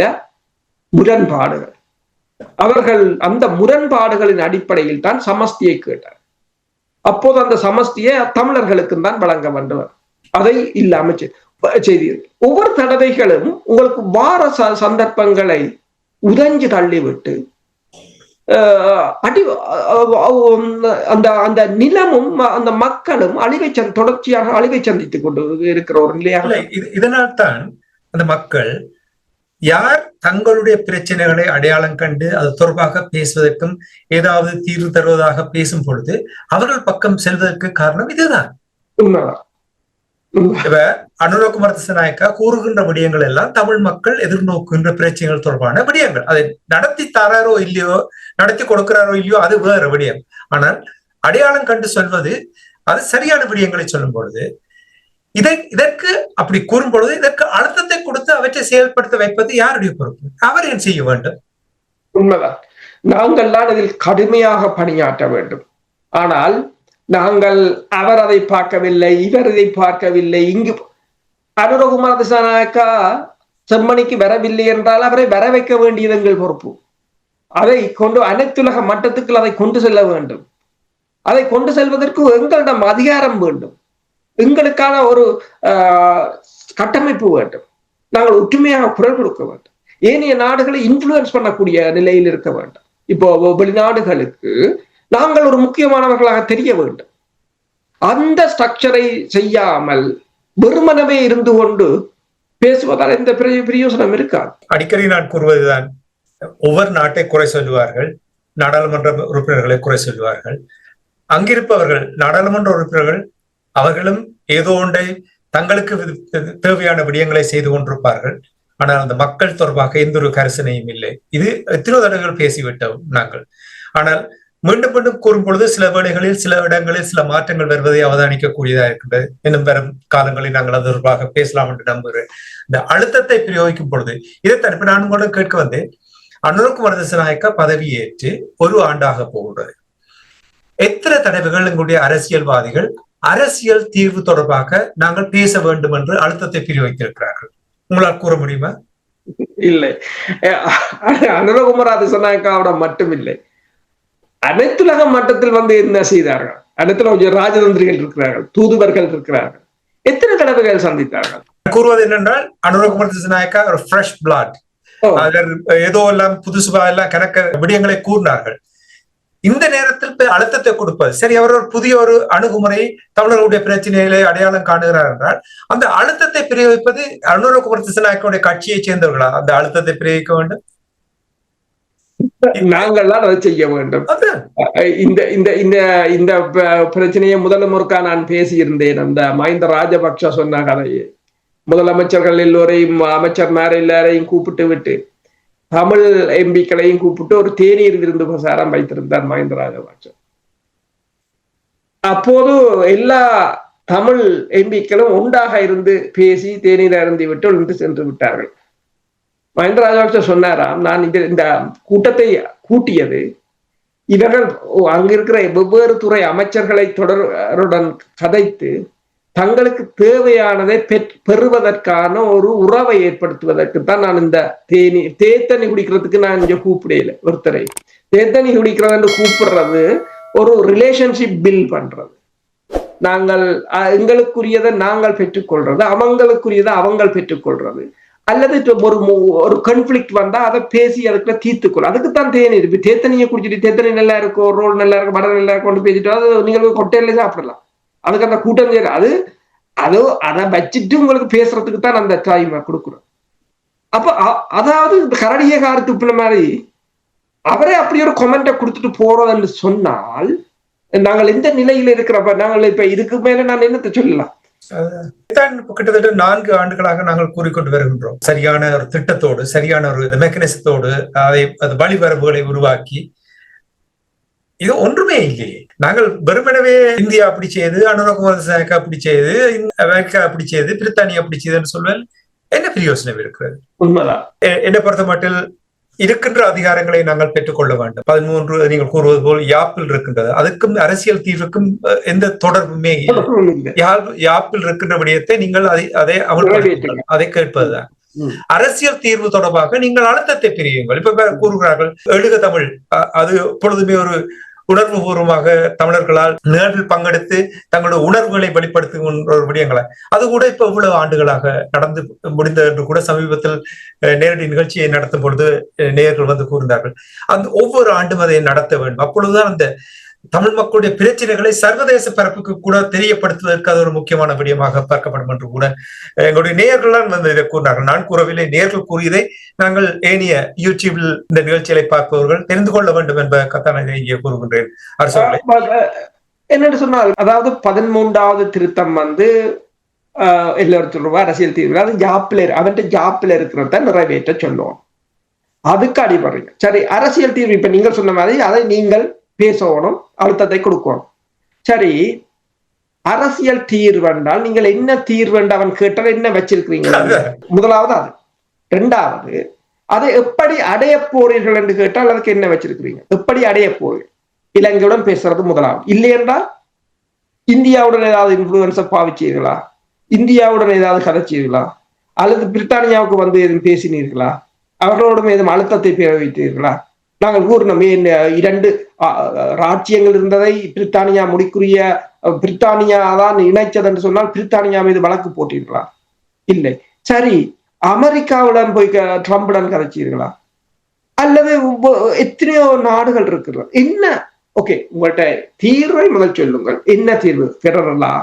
முரண்பாடுகள், அவர்கள் அந்த முரண்பாடுகளின் அடிப்படையில் தான் சமஷ்டியை கேட்டார். அப்போது அந்த சமஷ்டியை தமிழர்களுக்கு தான் வழங்க வேண்டும். அதை இல்லாம செய்தீர்கள். ஒவ்வொரு தடவைகளும் உங்களுக்கு வார சந்தர்ப்பங்களை உதஞ்சு தள்ளிவிட்டு அந்த நிலமும் அந்த மக்களும் தொடர்ச்சியாக அழிவை சந்தித்துக் கொண்டு இருக்கிற ஒரு நிலையாக. இதனால் தான் அந்த மக்கள் யார் தங்களுடைய பிரச்சனைகளை அடையாளம் கண்டு அது தொடர்பாக பேசுவதற்கும் ஏதாவது தீர்வு தருவதாக பேசும் பொழுது அவர்கள் பக்கம் செல்வதற்கு காரணம் இதுதான். உண்மைதான். இப்ப அனுரகுமார திசாநாயக்கா கூறுகின்ற விடயங்கள் எல்லாம் தமிழ் மக்கள் எதிர்நோக்குகின்ற பிரச்சனைகள் தொடர்பான விடயங்கள். அதை நடத்தி தாராரோ இல்லையோ, நடத்தி கொடுக்கிறாரோ இல்லையோ, அது வேற விடயம். ஆனால் அடையாளம் கண்டு சொல்வது அது சரியான விடயங்களை சொல்லும் பொழுது இதற்கு அப்படி கூறும் பொழுது இதற்கு அழுத்தத்தை கொடுத்து அவற்றை செயல்படுத்த வைப்பது யாருடைய பொறுப்பு? அவர் ஏன் செய்ய வேண்டும்? உண்மைதான். நாங்கள் தான் இதில் கடுமையாக பணியாற்ற வேண்டும். ஆனால் அவர் அதை பார்க்கவில்லை, இவர் இதை பார்க்கவில்லை. இங்கு அனுரகுமார திசாநாயக்கா செம்மணிக்கு வரவில்லை என்றால் அவரை வர வைக்க வேண்டியது எங்கள் பொறுப்பு. அதை கொண்டு அனைத்துலக மட்டத்துக்கு அதை கொண்டு செல்ல வேண்டும். அதை கொண்டு செல்வதற்கு எங்களிடம் அதிகாரம் வேண்டும், எங்களுக்கான ஒரு கட்டமைப்பு வேண்டும். நாங்கள் ஒற்றுமையாக குரல் கொடுக்க வேண்டும். ஏனைய நாடுகளை இன்ஃப்ளூயன்ஸ் பண்ணக்கூடிய நிலையில் இருக்க வேண்டும். இப்போ வெளிநாடுகளுக்கு நாங்கள் ஒரு முக்கியமானவர்களாக தெரிய வேண்டும். அந்த ஸ்ட்ரக்சரை செய்யாமல் வெறுமனவே இருந்து கொண்டு பேசுவதால் எந்த பிரயோசனம் இருக்காது. அடிக்கடி நான் கூறுவதுதான், ஒவ்வொரு நாட்டை குறை சொல்லுவார்கள், நாடாளுமன்ற உறுப்பினர்களை குறை சொல்லுவார்கள். அங்கிருப்பவர்கள் நாடாளுமன்ற உறுப்பினர்கள் அவர்களும் ஏதோ ஒன்றை தங்களுக்கு தேவையான விடயங்களை செய்து கொண்டிருப்பார்கள். ஆனால் அந்த மக்கள் தொடர்பாக எந்த ஒரு கரிசனையும் இல்லை. இது எத்தனை தடவைகள் பேசிவிட்டோம் நாங்கள். ஆனால் மீண்டும் மீண்டும் கூறும் பொழுது சில வேளைகளில் சில இடங்களில் சில மாற்றங்கள் வருவதை அவதானிக்கக்கூடியதா இருக்கின்றது. இன்னும் வரும் காலங்களில் நாங்கள் அது தொடர்பாக பேசலாம் என்று நம்புகிறேன். இந்த அழுத்தத்தை பிரயோகிக்கும் பொழுது இதைத்தான் இப்ப நான் கூட கேட்க வந்தேன். அனுரகுமார திசாநாயக்கா பதவியேற்று 1 ஆண்டாக போகிறது. எத்தனை தடவைகள் எங்களுடைய அரசியல்வாதிகள் அரசியல் தீர்வு தொடர்பாக நாங்கள் பேச வேண்டும் என்று அழுத்தத்தை பிரயோகித்திருக்கிறார்கள்? உங்களால் கூற முடியுமா? இல்லை, அனுரகுமார திசாநாயக்காவோட மட்டும் இல்லை, அனைத்துலக மட்டத்தில் என்ன செய்தார்கள்? அனைத்துல ராஜதந்திரிகள் இருக்கிறார்கள், தூதுவர்கள் இருக்கிறார்கள். எத்தனை தடவைகள் சந்தித்தார்கள்? கூறுவது என்னென்றால் அனுரகுமார திசாநாயக்கா ஒரு ஃப்ரெஷ் பிளாட், ஏதோ எல்லாம் புதுசுபா எல்லாம் கணக்க விடயங்களை கூறினார்கள். இந்த நேரத்தில் அழுத்தத்தை கொடுப்பது சரி. அவர் ஒரு புதிய ஒரு அணுகுமுறை தமிழர்களுடைய பிரச்சனைகளை அடையாளம் காணுகிறார் என்றால் அந்த அழுத்தத்தை பிரயோகிப்பது அனுர குமார திசாநாயக்கவுடைய கட்சியை சேர்ந்தவர்களா அந்த அழுத்தத்தை பிரயோகிக்க வேண்டும்? நாங்கள் தான் அதை செய்ய வேண்டும். இந்த இந்த இந்த இந்த பிரச்சனையை முறுக்கா நான் பேசியிருந்தேன். அந்த மஹிந்த ராஜபக்ஷ சொன்ன கதையை முதலமைச்சர்கள் எல்லோரையும் அமைச்சர்மார் எல்லாரையும் கூப்பிட்டு விட்டு தமிழ் எம்பிக்களையும் கூப்பிட்டு ஒரு தேநீர் விருந்து பிரசாரம் வைத்திருந்தார் மஹிந்த ராஜபக்ஷ. அப்போது எல்லா தமிழ் எம்பிக்களும் ஒன்றாக இருந்து பேசி தேநீர் அருந்தி விட்டு ஒன்று சென்று விட்டார்கள். மஹிந்த ராஜபக்ஷ சொன்னாராம், நான் இந்த கூட்டத்தை கூட்டியது இவர்கள் அங்கிருக்கிற வெவ்வேறு துறை அமைச்சர்களை தொடருடன் கதைத்து தங்களுக்கு தேவையானதை பெறுவதற்கான ஒரு உறவை ஏற்படுத்துவதற்குத்தான் நான் இந்த தேத்தனி குடிக்கிறதுக்கு நான் இங்க கூப்பிடல. ஒருத்தரை தேத்தனி குடிக்கிறது கூப்பிடுறது ஒரு ரிலேஷன்ஷிப் பில் பண்றது. நாங்கள் எங்களுக்குரியதை நாங்கள் பெற்றுக்கொள்றது, அவங்களுக்குரியதை அவங்க பெற்றுக்கொள்றது, அல்லது ஒரு கான்ஃபிளிக்ட் வந்தா அதை பேசி அதுக்குள்ள தீர்த்துக்கொள்ளும். அதுக்குத்தான் தேநீர். தேத்தனியை குடிச்சிட்டு தேத்தனி நல்லா இருக்கும், ரோல் நல்லா இருக்கும், வடை நல்லா கொண்டு பேசிட்டு அது நீங்கள் கொட்டையில சாப்பிடலாம். அதுக்கு அந்த கூட்டம் அது அதை வச்சுட்டு உங்களுக்கு பேசுறதுக்கு தான் அந்த டைம் கொடுக்குறோம். அப்ப அதாவது இந்த கரடிய கார் துப்புன மாதிரி அவரே அப்படி ஒரு கொமெண்ட்டை கொடுத்துட்டு போறதுன்னு சொன்னால் நாங்கள் எந்த நிலையில இருக்கிறப்ப நாங்கள் இப்ப இதுக்கு மேல நான் என்னத்தை சொல்லலாம்? கிட்டத்தட்ட 4 ஆண்டுகளாக நாங்கள் கூறிக்கொண்டு வருகின்றோம். சரியான ஒரு திட்டத்தோடு சரியான ஒரு மெக்கானிசத்தோடு அது வழிவரம்புகளை உருவாக்கி இது ஒன்றுமே இல்லையே. நாங்கள் வெறுமனவே இந்தியா அப்படி செய்து, அனுர குமார திசாநாயக்கா அப்படி செய்து, அமெரிக்கா அப்படி செய்து, பிரித்தானியா அப்படி செய்துன்னு சொல்வேன் என்ன பிரயோசனம் இருக்கிறது? உண்மைதான். என்னை பொறுத்த மட்டும் இருக்கின்ற அதிகாரங்களை நாங்கள் பெற்றுக்கொள்ள வேண்டும். 13 நீங்கள் கூறுவது போல் யாப்பில் இருக்கின்றது. அதுக்கும் அரசியல் தீர்வுக்கும் எந்த தொடர்புமே இல்லை. யாப்பில் இருக்கின்ற விடயத்தை நீங்கள் அதை அமல்படுத்துங்கள், அதை கேட்பதுதான். அரசியல் தீர்வு தொடர்பாக நீங்கள் அழுத்தத்தை பிரியுங்கள். இப்ப கூறுகிறார்கள் எழுக தமிழ், அது எப்பொழுதுமே ஒரு உணர்வு பூர்வமாக தமிழர்களால் நிகழ்வில் பங்கெடுத்து தங்களுடைய உணர்வுகளை வெளிப்படுத்துகின்ற ஒரு விடயங்களை அது கூட இப்ப இவ்வளவு ஆண்டுகளாக நடந்து முடிந்த என்று கூட சமீபத்தில் நேரடி நிகழ்ச்சியை நடத்தும் பொழுது நேயர்கள் வந்து கூறினார்கள். அந்த ஒவ்வொரு ஆண்டும் அதை நடத்த வேண்டும். அப்பொழுதுதான் அந்த தமிழ் மக்களுடைய பிரச்சனைகளை சர்வதேச பரப்புக்கு கூட தெரியப்படுத்துவதற்கு அது ஒரு முக்கியமான விடயமாக பார்க்கப்படும் என்று கூட எங்களுடைய நேயர்கள்லாம் வந்து இதை கூறினார்கள். நான் கூறவில்லை, நேயர்கள் கூறியதை நாங்கள் ஏனைய யூடியூபில் இந்த நிகழ்ச்சிகளை பார்ப்பவர்கள் தெரிந்து கொள்ள வேண்டும் என்பதற்காக இதை இங்கே கூறுகின்றேன். என்னென்னு சொன்னால், அதாவது 13வது திருத்தம் வந்து எல்லாரும் சொல்லுவா அரசியல் தீர்வு, அது அவன்கிட்ட ஜாப்ல இருக்கிறத நிறைவேற்ற சொல்லுவோம். அதுக்கு அடிபடுறீங்க. சரி, அரசியல் தீர்வு இப்ப நீங்கள் சொன்ன மாதிரி அதை நீங்கள் பேசணும், அழுத்தத்தை கொடுக்கணும். சரி, அரசியல் தீர்வு என்றால் நீங்கள் என்ன தீர்வு என்று அவன் கேட்டால் என்ன வச்சிருக்கிறீங்க? முதலாவது அது. 2வது, அதை எப்படி அடைய போறீர்கள் என்று கேட்டால் அதுக்கு என்ன வச்சிருக்கிறீங்க? எப்படி அடைய போறீர்கள்? இலங்கையுடன் பேசுறது முதலாவது. இல்லை என்றால் இந்தியாவுடன் ஏதாவது இன்ஃபுளுன்ஸை பாவிச்சீர்களா? இந்தியாவுடன் ஏதாவது கதைச்சீர்களா? அல்லது பிரித்தானியாவுக்கு வந்து எதுவும் பேசினீர்களா? அவர்களோடும் ஏதும் அழுத்தத்தை பிரயோகித்தீர்களா? நாங்கள் கூறினோம், 2 ராஜ்யங்கள் இருந்ததை பிரித்தானியா முடிக்குரிய பிரித்தானியா தான் இணைச்சது என்று சொன்னால் பிரித்தானியா மீது வழக்கு போட்டீர்களா? இல்லை. சரி, அமெரிக்காவுடன் போய் ட்ரம்புடன் கதைச்சீர்களா? அல்லது எத்தனையோ நாடுகள் இருக்கிறது. என்ன ஓகே, உங்கள்கிட்ட தீர்வை முதல் சொல்லுங்கள். என்ன தீர்வு? பெடரலா,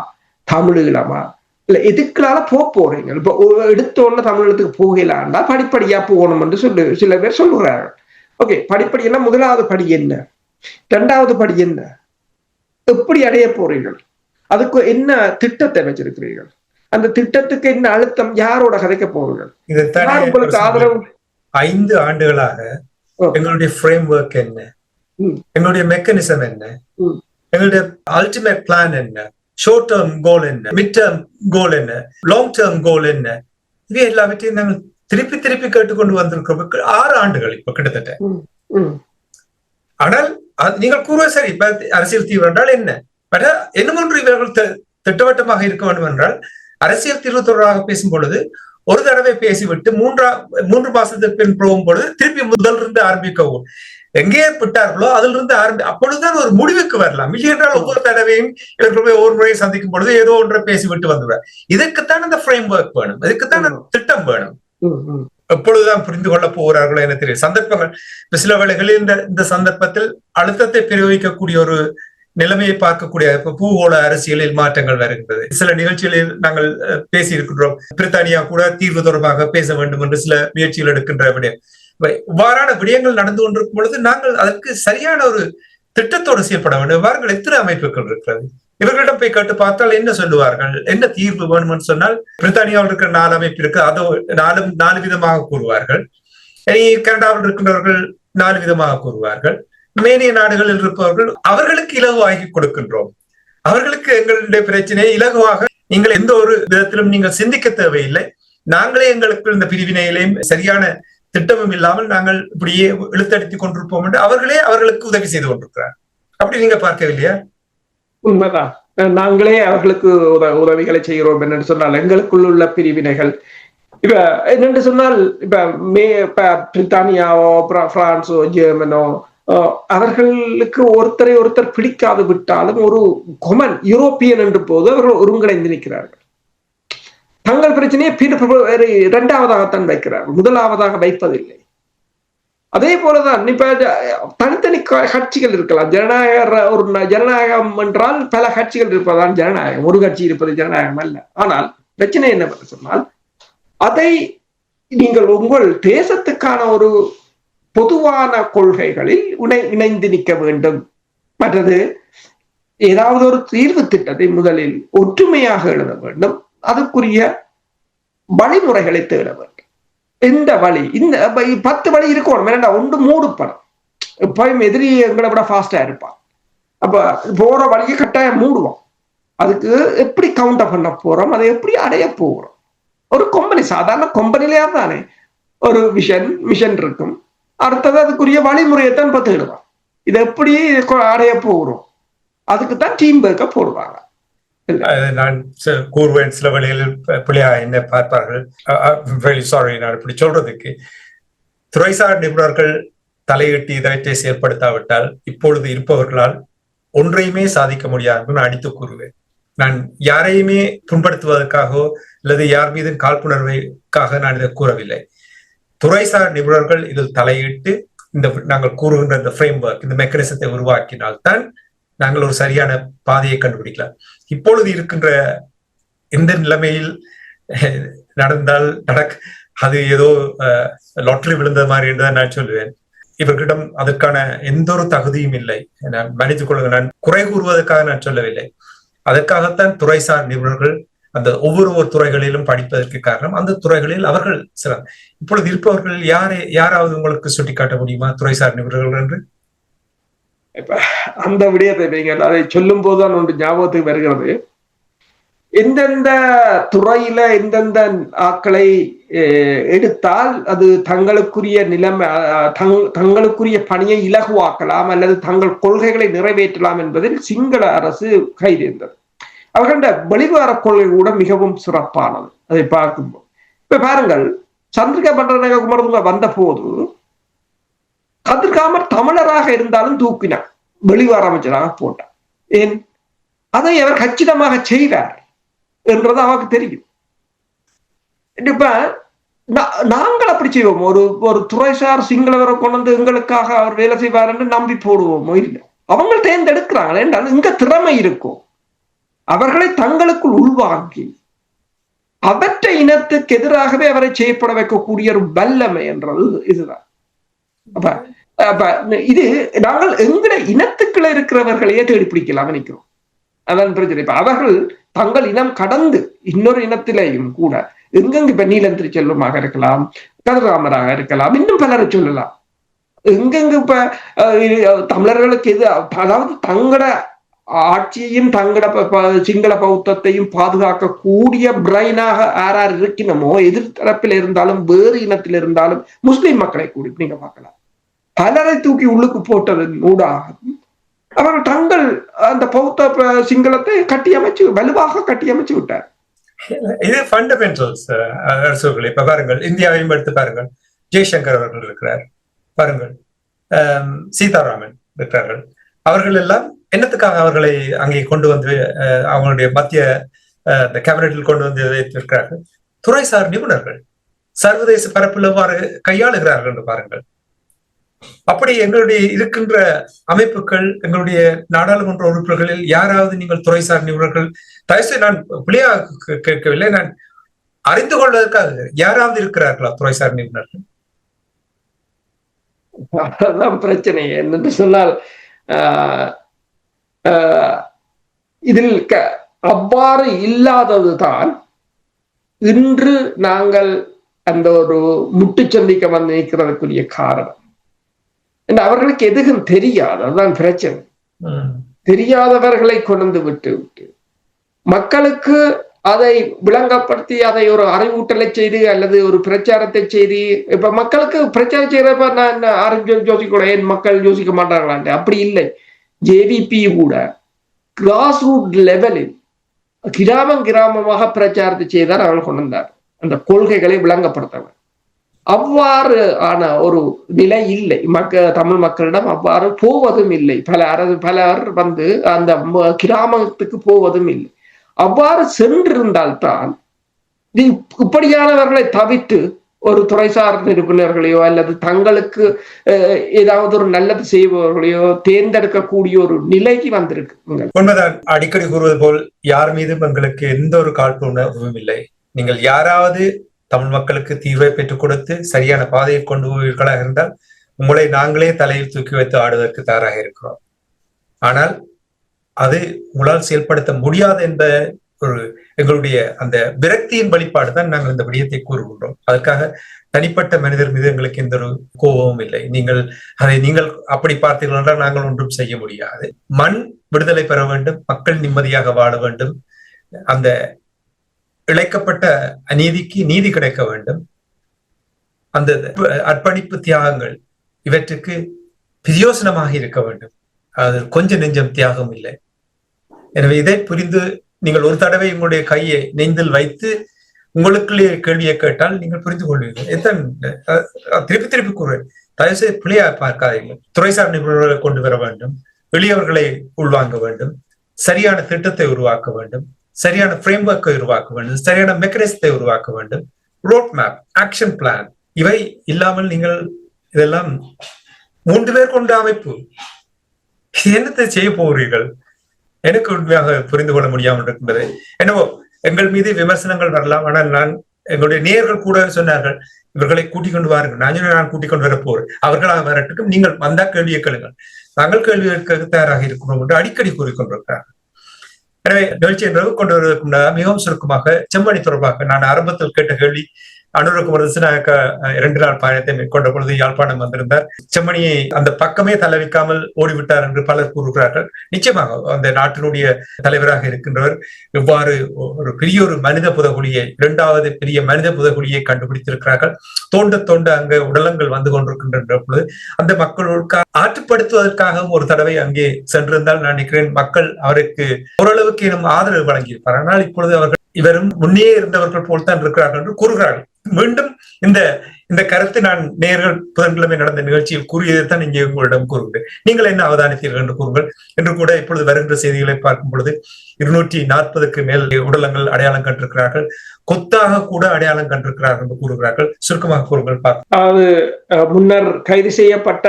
தமிழீழமா, இல்ல எதுக்குனால போறீங்க? இப்ப எடுத்தோன்னு தமிழீழத்துக்கு போகலாண்டா படிப்படியா போகணும் என்று சில பேர் சொல்லுகிறார்கள். ஓகே, படிப்படினா முதலாவது படி என்ன? 2வது படி என்ன? எப்படி அடைய போறீர்கள்? அதுக்கு என்ன திட்டத்தை வச்சிருக்கிறீர்கள்? அந்த திட்டத்துக்கு என்ன அழுத்தம்? யாரோட கதைக்க போறீர்கள்? உங்களுக்கு ஆதரவு 5 ஆண்டுகளாக எங்களுடைய ஃப்ரேம் ஒர்க் என்ன, எங்களுடைய மெக்கானிசம் என்ன, எங்களுடைய அல்டிமேட் பிளான் என்ன, ஷார்ட் டேர்ம் கோல் என்ன, மிட் டேர்ம் கோல் என்ன, லாங் டேர்ம் கோல் என்ன, இது எல்லாவற்றையும் நாங்கள் திருப்பி கேட்டுக்கொண்டு வந்திருக்கிறோம். 6 ஆண்டுகள் இப்ப கிட்டத்தட்ட. ஆனால் நீங்கள் கூறுவது சரி, இப்ப அரசியல் தீர்வு என்றால் என்ன? இன்னும் ஒன்று இவர்கள் திட்டவட்டமாக இருக்க வேண்டும் என்றால் அரசியல் தீர்வு தொடர்பாக பேசும் பொழுது ஒரு தடவை பேசிவிட்டு 3 மாசத்துக்கு பின் போகும் பொழுது திருப்பி முதலிருந்து ஆரம்பிக்கவும். எங்கே விட்டார்களோ அதில் இருந்து அப்பொழுதுதான் ஒரு முடிவுக்கு வரலாம். இல்லை என்றால் ஒவ்வொரு தடவையும் இவர்கள் ஒவ்வொரு முறையை சந்திக்கும் பொழுது ஏதோ ஒன்றை பேசிவிட்டு வந்துவிட. இதுக்குத்தான் அந்த ஃப்ரேம் ஒர்க் வேணும், இதுக்குத்தான் திட்டம் வேணும். எப்பொழுதுதான் புரிந்து கொள்ளப் போகிறார்களோ என தெரியும். சந்தர்ப்பங்கள் சில வேளைகளில் இந்த சந்தர்ப்பத்தில் அழுத்தத்தை பிரயோகிக்கக்கூடிய ஒரு நிலைமையை பார்க்கக்கூடிய பூகோள அரசியலில் மாற்றங்கள் வருகின்றது. சில நிகழ்ச்சிகளில் நாங்கள் பேசி இருக்கின்றோம், பிரித்தானியா கூட தீர்வு தொடர்பாக பேச வேண்டும் என்று சில முயற்சிகள் எடுக்கின்ற விடயம். இவ்வாறான விடயங்கள் நடந்து கொண்டிருக்கும் பொழுது நாங்கள் அதற்கு சரியான ஒரு திட்டத்தோடு செயல்பட வேண்டும். இவ்வாறு எத்தனை அமைப்புகள் இருக்கிறது, இவர்களிடம் போய் கேட்டு பார்த்தால் என்ன சொல்லுவார்கள், என்ன தீர்வு வேணும்னு சொன்னால் பிரித்தானியாவில் இருக்கிற 4 அமைப்பு இருக்கு, அதோ 4 விதமாக கூறுவார்கள். கனடாவில் இருக்கின்றவர்கள் 4 விதமாக கூறுவார்கள். மேனிய நாடுகளில் இருப்பவர்கள் அவர்களுக்கு இலகுவாகி கொடுக்கின்றோம், அவர்களுக்கு எங்களுடைய பிரச்சனையை இலகுவாக நீங்கள் எந்த ஒரு விதத்திலும் நீங்கள் சிந்திக்க தேவையில்லை, நாங்களே எங்களுக்கு இந்த பிரிவினையிலையும் சரியான திட்டமும் இல்லாமல் நாங்கள் இப்படியே இழுத்தடித்துக் கொண்டிருப்போம் என்று அவர்களே அவர்களுக்கு உதவி செய்து கொண்டிருக்கிறார். அப்படி நீங்க பார்க்கவில்லையா? உண்மைதான். நாங்களே அவர்களுக்கு உதவிகளை செய்கிறோம் என்று சொன்னால் எங்களுக்குள் உள்ள பிரிவினைகள் இப்ப என்னென்று சொன்னால் இப்ப பிரித்தானியாவோ பிரான்ஸோ ஜெர்மனோ அவர்களுக்கு ஒருத்தர் பிடிக்காது விட்டாலும் ஒரு கொமன் யூரோப்பியன் என்ற போது அவர்கள் ஒருங்கிணைந்து நிற்கிறார்கள். தங்கள் பிரச்சனையை இரண்டாவதாகத்தான் வைக்கிறார்கள், முதலாவதாக வைப்பதில்லை. அதே போலதான் இப்ப தனித்தனி கட்சிகள் இருக்கலாம். ஜனநாயகம் என்றால் பல கட்சிகள் இருப்பதுதான் ஜனநாயகம், ஒரு கட்சி இருப்பது ஜனநாயகம் அல்ல. ஆனால் பிரச்சனை என்ன சொன்னால் அதை நீங்கள் உங்கள் தேசத்துக்கான ஒரு பொதுவான கொள்கைகளில் இணைந்து நிற்க வேண்டும். மற்றது ஏதாவது ஒரு தீர்வு திட்டத்தை முதலில் ஒற்றுமையாக எழுத வேண்டும், அதுக்குரிய வழிமுறைகளை தேட வேண்டும். இந்த வழி இந்த 10 வழி இருக்கணும், வேண்டாம் ஒன்று மூடுப்படும். எப்பயும் எதிரி எங்களை விட ஃபாஸ்டா இருப்பான், அப்ப போற வழியை கட்டாயம் மூடுவோம். அதுக்கு எப்படி கவுண்டர் பண்ண போறோம், அதை எப்படி அடைய போகிறோம். ஒரு கம்பெனி, சாதாரண கம்பெனிலேயே தானே ஒரு மிஷன் இருக்கும், அடுத்தது அதுக்குரிய வழிமுறையைத்தான் தேடுவான். இதை எப்படி அடைய போகிறோம், அதுக்குத்தான் டீம் ஒர்க்க போடுவாங்க. நான் கூறுவேன், சில வழிகளில் பிள்ளையா என்ன பார்ப்பார்கள். சாரி நான் இப்படி சொல்றதுக்கு. துறைசார் நிபுணர்கள் தலையிட்டு இதவற்றை செயல்படுத்தாவிட்டால் இப்பொழுது இருப்பவர்களால் ஒன்றையுமே சாதிக்க முடியாது நான் அடித்து கூறுவேன். நான் யாரையுமே புண்படுத்துவதற்காகவோ அல்லது யார் மீது காழ்ப்புணர்வுக்காக நான் இதை கூறவில்லை. துறைசார் நிபுணர்கள் இதில் தலையிட்டு நாங்கள் கூறுகின்ற இந்த ஃப்ரேம் ஒர்க், இந்த மெக்கானிசத்தை உருவாக்கினால்தான் நாங்கள் ஒரு சரியான பாதையை கண்டுபிடிக்கலாம். இப்பொழுது இருக்கின்ற இந்த நிலைமையில் நடந்தால் அது ஏதோ லாட்டரி விழுந்த மாதிரி என்றுதான் நான் சொல்லுவேன். இவர்களிடம் அதற்கான எந்த ஒரு தகுதியும் இல்லை. மன்னித்துக் கொள்ளுங்க, நான் குறை கூறுவதற்காக நான் சொல்லவில்லை. அதற்காகத்தான் துறைசார் நிபுணர்கள் அந்த ஒவ்வொரு துறைகளிலும் படிப்பதற்கு காரணம், அந்த துறைகளில் அவர்கள் சிறந்த. இப்பொழுது இருப்பவர்கள் யாராவது உங்களுக்கு சுட்டிக்காட்ட முடியுமா துறைசார் நிபுணர்கள் என்று? இப்ப அந்த விடயத்தை நீங்கள் அதை சொல்லும் போதுதான் ஒன்று ஞாபகத்துக்கு வருகிறது. எந்தெந்த துறையில எந்தெந்த ஆட்களை எடுத்தால் அது தங்களுக்குரிய நிலைமை, தங்களுக்குரிய பணியை இலகுவாக்கலாம் அல்லது தங்கள் கொள்கைகளை நிறைவேற்றலாம் என்பதில் சிங்கள அரசு கைதேர்ந்தது. அவர்கள வெளிவார கொள்கை கூட மிகவும் சிறப்பானது. அதை பார்க்கும்போது இப்ப பாருங்கள், சந்திரிகா பண்டாரநாயக்க குமாரதுங்க வந்த போது கதிர்காமர் தமிழராக இருந்தாலும் தூக்கினார், வெளிவார அமைச்சராக போட்டார். ஏன்? அதை அவர் கச்சிதமாக செய்வார் என்றது அவருக்கு தெரியும். இப்ப நாங்கள் அப்படி செய்வோம், ஒரு துறைசார் சிங்களவரை கொண்டு வந்து எங்களுக்காக அவர் வேலை செய்வார் என்று நம்பி போடுவோமோ? இல்லை, அவங்க தேர்ந்தெடுக்கிறாங்க என்றால் இங்க திறமை இருக்கும். அவர்களை தங்களுக்குள் உள்வாங்கி அவற்றை இனத்துக்கு எதிராகவே அவரை செய்யப்பட வைக்கக்கூடிய ஒரு வல்லமை என்றது இதுதான். இது நாங்கள் எங்கட இனத்துக்குள்ள இருக்கிறவர்களையே தேடி பிடிக்கலாம் நினைக்கிறோம். அதான் பிரச்சனை. இப்ப அவர்கள் தங்கள் இனம் கடந்து இன்னொரு இனத்திலேயும் கூட எங்கெங்கு இப்ப நீலன் திருச்செல்வமாக இருக்கலாம், கதிராமராக இருக்கலாம், இன்னும் பலரை சொல்லலாம். எங்கெங்கு இப்ப தமிழர்களுக்கு எது, அதாவது தங்கட ஆட்சியையும் தங்கட சிங்கள பௌத்தத்தையும் பாதுகாக்கக்கூடிய பிரைனாக யார் இருக்கணுமோ, எதிர்த்தரப்பில் இருந்தாலும் வேறு இனத்தில் இருந்தாலும் முஸ்லிம் மக்களை கூடி நீங்க பார்க்கலாம், பலரை தூக்கி உள்ளுக்கு போட்டதன் ஊடாக அவர்கள் தங்கள் அந்த பௌத்த சிங்களத்தை கட்டியமைச்சு வலுவாக கட்டியமைச்சு விட்டார். இது ஃபண்டமெண்டல்ஸ் அரசுகள். இப்ப பாருங்கள், இந்தியாவையும் எடுத்து பாருங்கள், ஜெய்சங்கர் அவர்கள் இருக்கிறார், பாருங்கள் சீதாராமன் இருக்கிறார்கள். அவர்கள் எல்லாம் என்னத்துக்காக அவர்களை அங்கே கொண்டு வந்து அவங்களுடைய மத்திய கேபினட்டில் கொண்டு வந்து வைத்திருக்கிறார்கள்? துறைசார் நிபுணர்கள். சர்வதேச பரப்பில் எவ்வாறு கையாளுகிறார்கள் என்று பாருங்கள். அப்படி எங்களுடைய இருக்கின்ற அமைப்புகள், எங்களுடைய நாடாளுமன்ற உறுப்பினர்களில் யாராவது நீங்கள் துறைசார் நிபுணர்கள், தயவுசெய்து நான் பிள்ளையா கேட்கவில்லை, நான் அறிந்து கொள்வதற்காக யாராவது இருக்கிறார்களா துறைசார் நிபுணர்கள்? அதுதான் பிரச்சனை. என்னென்று சொன்னால் இதில் அவ்வாறு இல்லாததுதான் இன்று நாங்கள் அந்த ஒரு முட்டு சந்திக்க வந்து நிற்கிறதுக்குரிய காரணம். அவர்களுக்கு எதுவும் தெரியாது, அதுதான் பிரச்சனை. தெரியாதவர்களை கொண்டு விட்டு மக்களுக்கு அதை விளங்கப்படுத்தி அதை ஒரு அறிவூட்டலை செய்து அல்லது ஒரு பிரச்சாரத்தை செய்து, இப்ப மக்களுக்கு பிரச்சாரம் செய்யறப்ப நான் யோசிக்கூட ஏன் மக்கள் யோசிக்க மாட்டாங்களான்ட்டு. அப்படி இல்லை. ஜேவிபி கூட கிராஸ் ரூட் லெவலில் கிராமமாக பிரச்சாரத்தை செய்தார், அவர்கள் கொண்டு வந்தார் அந்த கொள்கைகளை விளங்கப்படுத்தவர். அவ்வாறு ஆன ஒரு நிலை இல்லை தமிழ் மக்களிடம், அவ்வாறு போவதும் இல்லை. பலர் வந்து அந்த கிராமத்துக்கு போவதும் இல்லை. அவ்வாறு சென்றிருந்தால்தான் இப்படியானவர்களை தவிர்த்து ஒரு துறைசார் நிபுணர்களையோ அல்லது தங்களுக்கு ஏதாவது ஒரு நல்லது செய்பவர்களையோ தேர்ந்தெடுக்கக்கூடிய ஒரு நிலைக்கு வந்திருக்கு. உண்மைதான். அடிக்கடி கூறுவது போல் யார் மீதும் எங்களுக்கு எந்த ஒரு காழ்ப்புணர்வும் இல்லை. நீங்கள் யாராவது தமிழ் மக்களுக்கு தீர்வை பெற்றுக் கொடுத்து சரியான பாதையை கொண்டு போவீர்களாக இருந்தால் உங்களை நாங்களே தலையில் தூக்கி வைத்து ஆடுவதற்கு தயாராக இருக்கிறோம். ஆனால் அது உங்களால் செயல்படுத்த முடியாது என்ற ஒரு எங்களுடைய அந்த விரக்தியின் வெளிப்பாடு தான் நாங்கள் இந்த விடயத்தை கூறுகின்றோம். அதுக்காக தனிப்பட்ட மனிதர் மீது எங்களுக்கு எந்த ஒரு கோபமும் இல்லை. நீங்கள் அப்படி பார்த்தீர்கள் என்றால் நாங்கள் ஒன்றும் செய்ய முடியாது. மண் விடுதலை பெற வேண்டும், மக்கள் நிம்மதியாக வாழ வேண்டும், அந்த இழைக்கப்பட்ட அநீதிக்கு நீதி கிடைக்க வேண்டும், அந்த அர்ப்பணிப்பு தியாகங்கள் இவற்றுக்கு பிரயோசனமாக இருக்க வேண்டும். அது கொஞ்சம் நெஞ்சம் தியாகம் இல்லை. எனவே இதை புரிந்து நீங்கள் ஒரு தடவை உங்களுடைய கையை நெஞ்சில் வைத்து உங்களுக்குள்ளே கேள்வியை கேட்டால் நீங்கள் புரிந்து கொள்வீர்கள். திருப்பி கூறுவேன், தயவுசெய்து பிள்ளையா பார்க்காதீர்கள். துறைசார் நிபுணர்களை கொண்டு வர வேண்டும், எளியவர்களை உள்வாங்க வேண்டும், சரியான திட்டத்தை உருவாக்க வேண்டும், சரியான ஃப்ரேம்வொர்க்கை உருவாக்க வேண்டும், சரியான மெக்கானிசத்தை உருவாக்க வேண்டும், ரோட் மேப், ஆக்ஷன் பிளான். இவை இல்லாமல் நீங்கள் இதெல்லாம் 3 பேர் கொண்ட அமைப்பு என்னத்தை செய்ய போகிறீர்கள்? எனக்கு உண்மையாக புரிந்து கொள்ள முடியாமல் இருக்கின்றது. என்னவோ எங்கள் மீது விமர்சனங்கள் வரலாம், ஆனால் எங்களுடைய நேயர்கள் கூட சொன்னார்கள் இவர்களை கூட்டிக் கொண்டு வாருங்கள். நான் கூட்டிக் கொண்டு வர போறேன், அவர்களாக வரட்டுக்கும், நீங்கள் வந்தா கேள்வியை கேளுங்கள், நாங்கள் கேள்வி கேட்க தயாராக இருக்கிறோம் என்று அடிக்கடி கூறிக்கொண்டிருக்கிறார்கள். எனவே நிகழ்ச்சி என்றது கொண்டு வருவதற்கு மிகவும் சுருக்கமாக செம்மணி தொடர்பாக நான் ஆரம்பத்தில் கேட்ட கேள்வி, அனுர குமார திசாநாயக்கா 2 நாள் பயணத்தை மேற்கொண்ட பொழுது யாழ்ப்பாணம் வந்திருந்தார். செம்மணியை அந்த பக்கமே தள்ளவிக்காமல் ஓடிவிட்டார் என்று பலர் கூறுகிறார்கள். நிச்சயமாக அந்த நாட்டினுடைய தலைவராக இருக்கின்றவர் இவ்வாறு ஒரு பெரிய ஒரு மனித புதகுழியை, 2வது பெரிய மனித புதகுழியை கண்டுபிடித்திருக்கிறார்கள். தோண்ட அங்க உடலங்கள் வந்து கொண்டிருக்கின்ற பொழுது அந்த மக்களுக்கு ஆற்றுப்படுத்துவதற்காகவும் ஒரு தடவை அங்கே சென்றிருந்தால் நான் நினைக்கிறேன் மக்கள் அவருக்கு ஓரளவுக்கு இன்னும் ஆதரவு வழங்கியிருப்பார். ஆனால் இப்பொழுது அவர்கள் இவரும் முன்னே இருந்தவர்கள் போல்தான் இருக்கிறார்கள் என்று கூறுகிறார்கள். மீண்டும் இந்த கருத்து நான் நேர்கள் புதன்கிழமை நடந்த நிகழ்ச்சியில் கூறியதைத்தான் இங்கே உங்களிடம் கூறுகிறேன். நீங்கள் என்ன அவதானித்தீர்கள் என்று கூறுங்கள் என்று கூட இப்பொழுது வருகின்ற செய்திகளை பார்க்கும் பொழுது 240க்கு மேல் உடலங்கள் அடையாளம் கண்டிருக்கிறார்கள், கொத்தாக கூட அடையாளம் கண்டிருக்கிறார்கள் என்று கூறுகிறார்கள். சுருக்கமாக கூறுங்கள். அது முன்னர் கைது செய்யப்பட்ட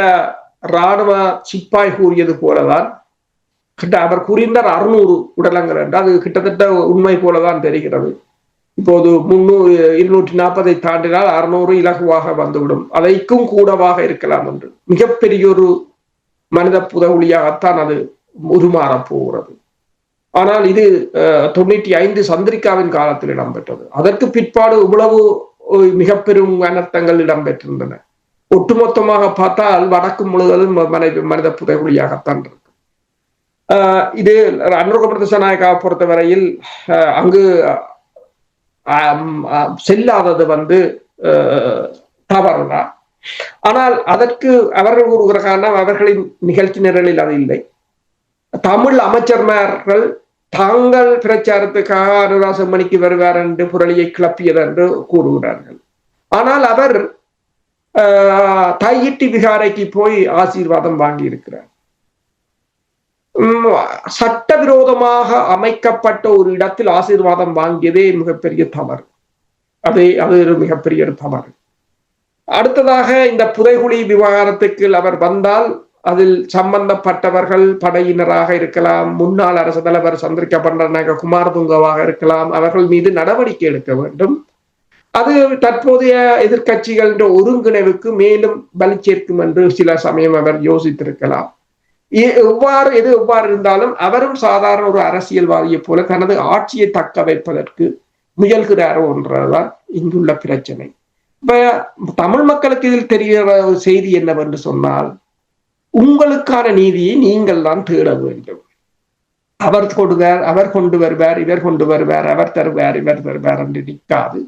இராணுவ சிப்பாய் கூறியது போலதான் அவர் கூறியிருந்தார் 600 உடலங்கள் என்று. அது கிட்டத்தட்ட உண்மை போலதான் தெரிகிறது. இப்போது 240 தாண்டினால் 600 இலகுவாக வந்துவிடும், அதைக்கும் கூடவாக இருக்கலாம் என்று. மிகப்பெரிய ஒரு மனித புதகுழியாகத்தான் அது உருமாறப் போகிறது. ஆனால் இது 95 சந்திரிகாவின் காலத்தில் இடம்பெற்றது. அதற்கு பிற்பாடு இவ்வளவு மிக பெரும் அனர்த்தங்கள் இடம்பெற்றிருந்தன. ஒட்டுமொத்தமாக பார்த்தால் வடக்கு முழுவதும் மனித புதைகுழியாகத்தான் இருக்கு. இது அனுர குமார திசாநாயக்காவை பொறுத்தவரையில் அங்கு செல்லாதது தவறுதான். ஆனால் அதற்கு அவர்கள் கூறுகிற காரணம் அவர்களின் நிகழ்ச்சி நிரலில் அது இல்லை. தமிழ் அமைச்சர்மார்கள் தாங்கள் பிரச்சாரத்துக்காக அனுரா செம்மணிக்கு வருவார் என்று புரளியை கிளப்பியது என்று கூறுகிறார்கள். ஆனால் அவர் தையிட்டி விகாரைக்கு போய் ஆசீர்வாதம் வாங்கி இருக்கிறார். சட்டவிரோதமாக அமைக்கப்பட்ட ஒரு இடத்தில் ஆசீர்வாதம் வாங்கியதே மிகப்பெரிய தவறு. அது ஒரு மிகப்பெரிய ஒரு தவறு. அடுத்ததாக இந்த புதைகுழி விவகாரத்துக்கு அவர் வந்தால் அதில் சம்பந்தப்பட்டவர்கள் படையினராக இருக்கலாம், முன்னாள் அரசு தலைவர் சந்திரிகா பண்டாரநாயக்க குமாரதுங்கவாக இருக்கலாம், அவர்கள் மீது நடவடிக்கை எடுக்க வேண்டும். அது தற்போதைய எதிர்கட்சிகள் ஒருங்கிணைவுக்கு மேலும் வலி சேர்க்கும் என்று சில சமயம் அவர் யோசித்திருக்கலாம். எவ்வாறு இருந்தாலும் அவரும் சாதாரண ஒரு அரசியல்வாதியை போல தனது ஆட்சியை தக்க வைப்பதற்கு முயல்கிறாரோ என்றதான் இங்குள்ள பிரச்சனை. இப்ப தமிழ் மக்களுக்கு இதில் தெரிகிற ஒரு செய்தி என்னவென்று சொன்னால், உங்களுக்கான நீதியை நீங்கள் தான் தேட வேண்டும். அவர் கொடுவார், அவர் கொண்டு வருவார், இவர் கொண்டு வருவார், அவர் தருவார், இவர் தருவார் என்று நிற்காது.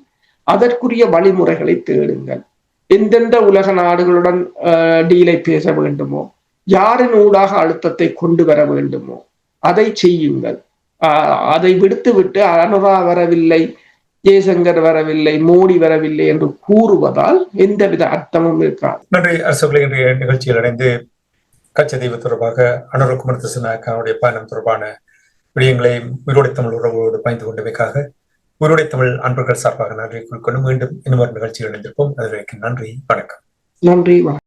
அதற்குரிய வழிமுறைகளை தேடுங்கள். எந்தெந்த உலக நாடுகளுடன் டீலை பேச வேண்டுமோ, யாரின் ஊடாக அழுத்தத்தை கொண்டு வர வேண்டுமோ அதை செய்யுங்கள். அதை விடுத்துவிட்டு அனுரா வரவில்லை, ஜெய்சங்கர் வரவில்லை, மோடி வரவில்லை என்று கூறுவதால் எந்தவித அர்த்தமும் இருக்காது. நன்றி அரசுகளை. இன்றைய நிகழ்ச்சியில் இணைந்து கச்சதீவு தொடர்பாக அனுர குமாரதிசாநாயக்கவுடைய பயணம் தொடர்பான விடயங்களை உயிரோடை தமிழ் உறவோடு பயந்து கொண்டமைக்காக உயிரோடை தமிழ் அன்பர்கள் சார்பாக நன்றி கூறிக்கொண்டு மீண்டும் இன்னொரு நிகழ்ச்சியில் இணைந்திருப்போம். அதற்கு நன்றி, வணக்கம். நன்றி, வணக்கம்.